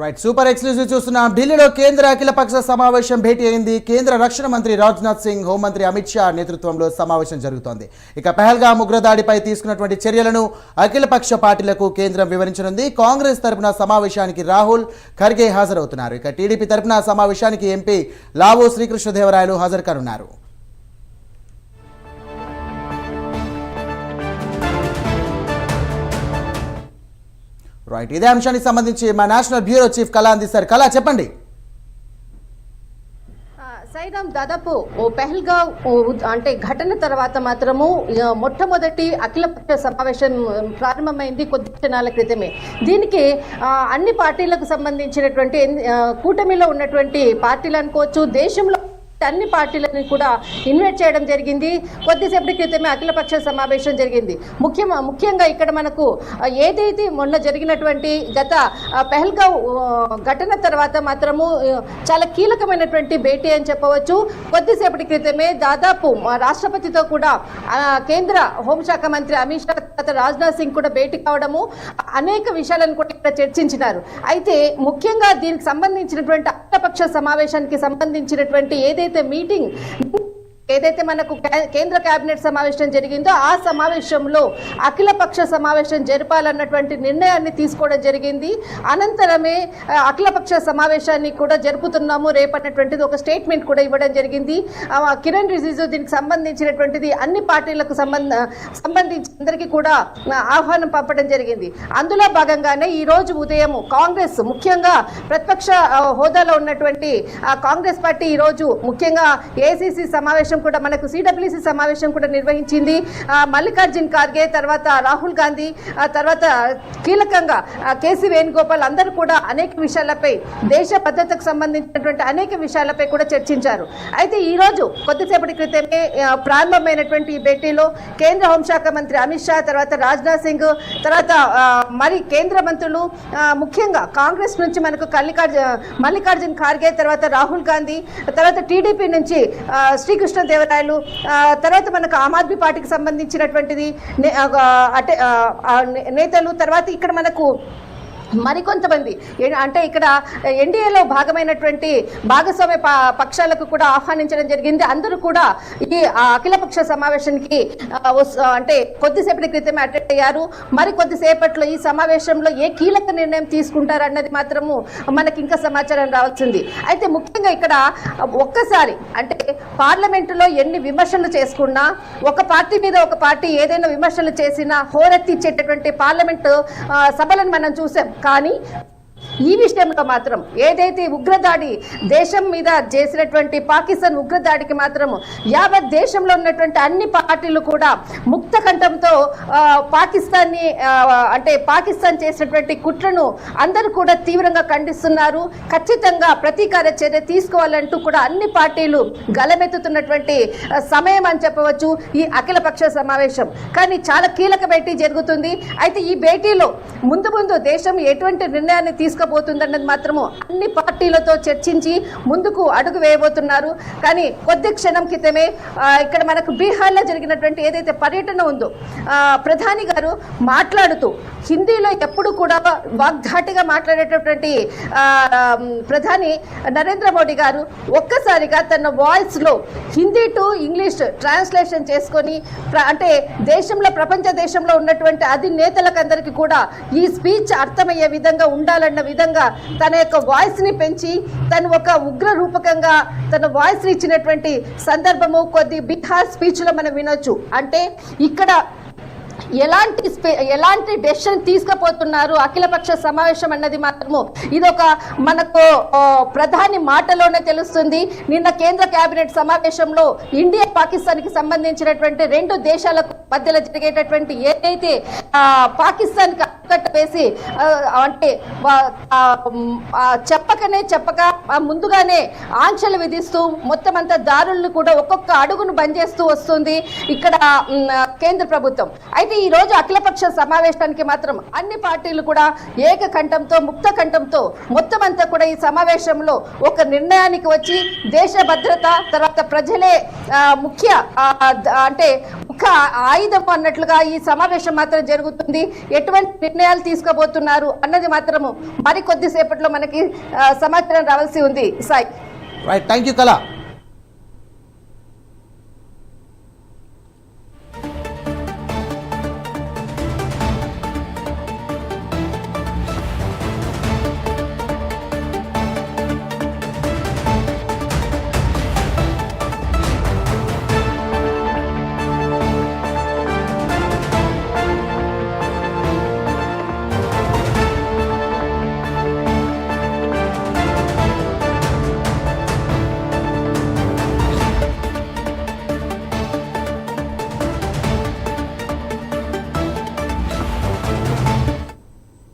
Right super exclusive చూస్తున్నాం. ఢిల్లీలో కేంద్ర అఖిలపక్ష సమావేశం భేటీ అయింది. కేంద్ర రక్షణ మంత్రి రాజ్నాథ్ సింగ్, హోంమంత్రి అమిత్ షా నేతృత్వంలో సమావేశం జరుగుతోంది. ఇక పహల్గామ్ ఉగ్రదాడిపై తీసుకున్నటువంటి చర్యలను అఖిలపక్ష పార్టీలకు కేంద్రం వివరించనుంది. కాంగ్రెస్ తరపున సమావేశానికి రాహుల్ ఖర్గే హాజరవుతున్నారు. ఇక టీడీపీ తరపున సమావేశానికి ఎంపీ లావో శ్రీకృష్ణదేవరాయలు హాజరు కానున్నారు. రైట్, ఇదే అంశానికి సంబంధించి మా నేషనల్ బ్యూరో చీఫ్ కళా అందిస్తారు. కళా, చెప్పండి. సైదాం దాదాపు పెహల్గావ్ అంటే ఘటన తర్వాత మాత్రము మొట్టమొదటి అఖిలపక్ష సమావేశం ప్రారంభమైంది కొద్ది క్షణాల క్రితమే. దీనికి అన్ని పార్టీలకు సంబంధించినటువంటి కూటమిలో ఉన్నటువంటి పార్టీలు అనుకోవచ్చు, దేశంలో అన్ని పార్టీలను కూడా ఇన్వైట్ చేయడం జరిగింది. కొద్దిసేపటి క్రితమే అఖిలపక్ష సమావేశం జరిగింది. ముఖ్యంగా ఇక్కడ మనకు ఏదైతే మొన్న జరిగినటువంటి గత పెహల్గావ్ ఘటన తర్వాత మాత్రము చాలా కీలకమైనటువంటి భేటీ అని చెప్పవచ్చు. కొద్దిసేపటి క్రితమే దాదాపు రాష్ట్రపతితో కూడా కేంద్ర హోంశాఖ మంత్రి అమిత్ షా, రాజ్నాథ్ సింగ్ కూడా భేటీ కావడము, అనేక విషయాలను కూడా ఇక్కడ చర్చించినారు. అయితే ముఖ్యంగా దీనికి సంబంధించినటువంటి అఖిలపక్ష సమావేశానికి సంబంధించినటువంటి ఏదైతే మనకు కేంద్ర కేబినెట్ సమావేశం జరిగిందో ఆ సమావేశంలో అఖిలపక్ష సమావేశం జరపాలన్నటువంటి నిర్ణయాన్ని తీసుకోవడం జరిగింది. అనంతరమే అఖిలపక్ష సమావేశాన్ని కూడా జరుపుతున్నాము రేపన్నటువంటిది ఒక స్టేట్మెంట్ కూడా ఇవ్వడం జరిగింది. కిరణ్ రిజిజు దీనికి సంబంధించినటువంటిది అన్ని పార్టీలకు సంబంధించి అందరికీ కూడా ఆహ్వానం పంపడం జరిగింది. అందులో భాగంగానే ఈ రోజు ఉదయం కాంగ్రెస్, ముఖ్యంగా ప్రతిపక్ష హోదాలో ఉన్నటువంటి కాంగ్రెస్ పార్టీ ఈ రోజు ముఖ్యంగా ఏఐసిసి సమావేశం కూడా మనకు సిడబ్ల్యూసి సమావేశం కూడా నిర్వహించింది. మల్లికార్జున్ ఖార్గే, తర్వాత రాహుల్ గాంధీ, తర్వాత కీలకంగా కేసీ వేణుగోపాల్ అందరూ కూడా అనేక విషయాలపై, దేశ భద్రతకు సంబంధించినటువంటి అనేక విషయాలపై కూడా చర్చించారు. అయితే ఈ రోజు కొద్దిసేపటి క్రితమే ప్రారంభమైనటువంటి ఈ భేటీలో కేంద్ర హోంశాఖ మంత్రి అమిత్ షా, తర్వాత రాజ్నాథ్ సింగ్, తర్వాత మరి కేంద్ర మంత్రులు, ముఖ్యంగా కాంగ్రెస్ నుంచి మనకు మల్లికార్జున్ ఖార్గే, తర్వాత రాహుల్ గాంధీ, తర్వాత టీడీపీ నుంచి శ్రీకృష్ణదేవరాయలు, తర్వాత మనకు ఆమ్ ఆద్మీ పార్టీకి సంబంధించినటువంటిది నేతలు, తర్వాత ఇక్కడ మనకు మరికొంతమంది అంటే ఇక్కడ ఎన్డీఏలో భాగమైనటువంటి భాగస్వామ్య పక్షాలకు కూడా ఆహ్వానించడం జరిగింది. అందరూ కూడా ఈ అఖిలపక్ష సమావేశానికి అంటే కొద్దిసేపటి క్రితమే అటెండ్ అయ్యారు. మరి కొద్దిసేపట్లో ఈ సమావేశంలో ఏ కీలక నిర్ణయం తీసుకుంటారు అన్నది మాత్రము మనకి ఇంకా సమాచారం రావాల్సింది. అయితే ముఖ్యంగా ఇక్కడ ఒక్కసారి అంటే పార్లమెంటులో ఎన్ని విమర్శలు చేసుకున్నా, ఒక పార్టీ మీద ఒక పార్టీ ఏదైనా విమర్శలు చేసినా హోరెత్తిచ్చేటటువంటి పార్లమెంటు సభలను మనం చూసాం. కానీ ఈ విషయంలో మాత్రం ఏదైతే ఉగ్రదాడి దేశం మీద చేసినటువంటి పాకిస్తాన్ ఉగ్రదాడికి మాత్రము యావత్ దేశంలో ఉన్నటువంటి అన్ని పార్టీలు కూడా ముక్త కంఠంతో పాకిస్తాన్ చేసినటువంటి కుట్రను అందరూ కూడా తీవ్రంగా ఖండిస్తున్నారు. ఖచ్చితంగా ప్రతీకార చర్య తీసుకోవాలంటూ కూడా అన్ని పార్టీలు గలమెత్తుతున్నటువంటి సమయం అని చెప్పవచ్చు ఈ అఖిలపక్ష సమావేశం. కానీ చాలా కీలక భేటీ జరుగుతుంది. అయితే ఈ భేటీలో ముందు దేశం ఎటువంటి నిర్ణయాన్ని తీసుకోబోతుందన్నది మాత్రము అన్ని పార్టీలతో చర్చించి ముందుకు అడుగు వేయబోతున్నారు. కానీ కొద్ది క్షణం క్రితమే ఇక్కడ మనకు బీహార్లో జరిగినటువంటి ఏదైతే పర్యటన ఉందో, ప్రధాని గారు మాట్లాడుతూ హిందీలో ఎప్పుడు కూడా వాగ్ధాటిగా మాట్లాడేటటువంటి ప్రధాని నరేంద్ర మోడీ గారు ఒక్కసారిగా తన వాయిస్ లో హిందీ టు ఇంగ్లీష్ ట్రాన్స్లేషన్ చేసుకొని అంటే ప్రపంచ దేశంలో ఉన్నటువంటి అధినేతలకు అందరికీ కూడా ఈ స్పీచ్ అర్థమయ్యే విధంగా ఉండాలన్న విధంగా తన యొక్క వాయిస్ ని పెంచి తను ఒక ఉగ్ర రూపకంగా తన వాయిస్ ఇచ్చినటువంటి సందర్భము కొద్ది బీహార్ స్పీచ్ లో మనం వినొచ్చు. అంటే ఇక్కడ ఎలాంటి డెసిషన్ తీసుకుపోతున్నారు అఖిలపక్ష సమావేశం అన్నది మాత్రము ఇదొక మనకు ప్రధాని మాటలోనే తెలుస్తుంది. నిన్న కేంద్ర కేబినెట్ సమావేశంలో ఇండియా పాకిస్తాన్ కి సంబంధించినటువంటి రెండు దేశాలకు మధ్యలో జరిగేటటువంటి ఏదైతే పాకిస్తాన్ కి అడ్డుకట్ట వేసి అంటే చెప్పక ముందుగానే ఆంక్షలు విధిస్తూ మొత్తం అంతా దారులను కూడా ఒక్కొక్క అడుగును బంద్ చేస్తూ వస్తుంది ఇక్కడ కేంద్ర ప్రభుత్వం. అయితే ఈ రోజు అఖిలపక్ష సమావేశానికి మాత్రం అన్ని పార్టీలు కూడా ఏకకంఠంతో ముక్త కంఠంతో మొత్తం అంతా కూడా ఈ సమావేశంలో ఒక నిర్ణయానికి వచ్చి దేశ భద్రత తర్వాత ప్రజలే ముఖ్య ఒక్క ఆయుధం అన్నట్లుగా ఈ సమావేశం మాత్రం జరుగుతుంది. ఎటువంటి నిర్ణయాలు తీసుకోబోతున్నారు అన్నది మాత్రము మరి కొద్దిసేపట్లో మనకి సమాచారం రావాల్సి ఉంది. సాయి, రైట్, థ్యాంక్ యూ కళ.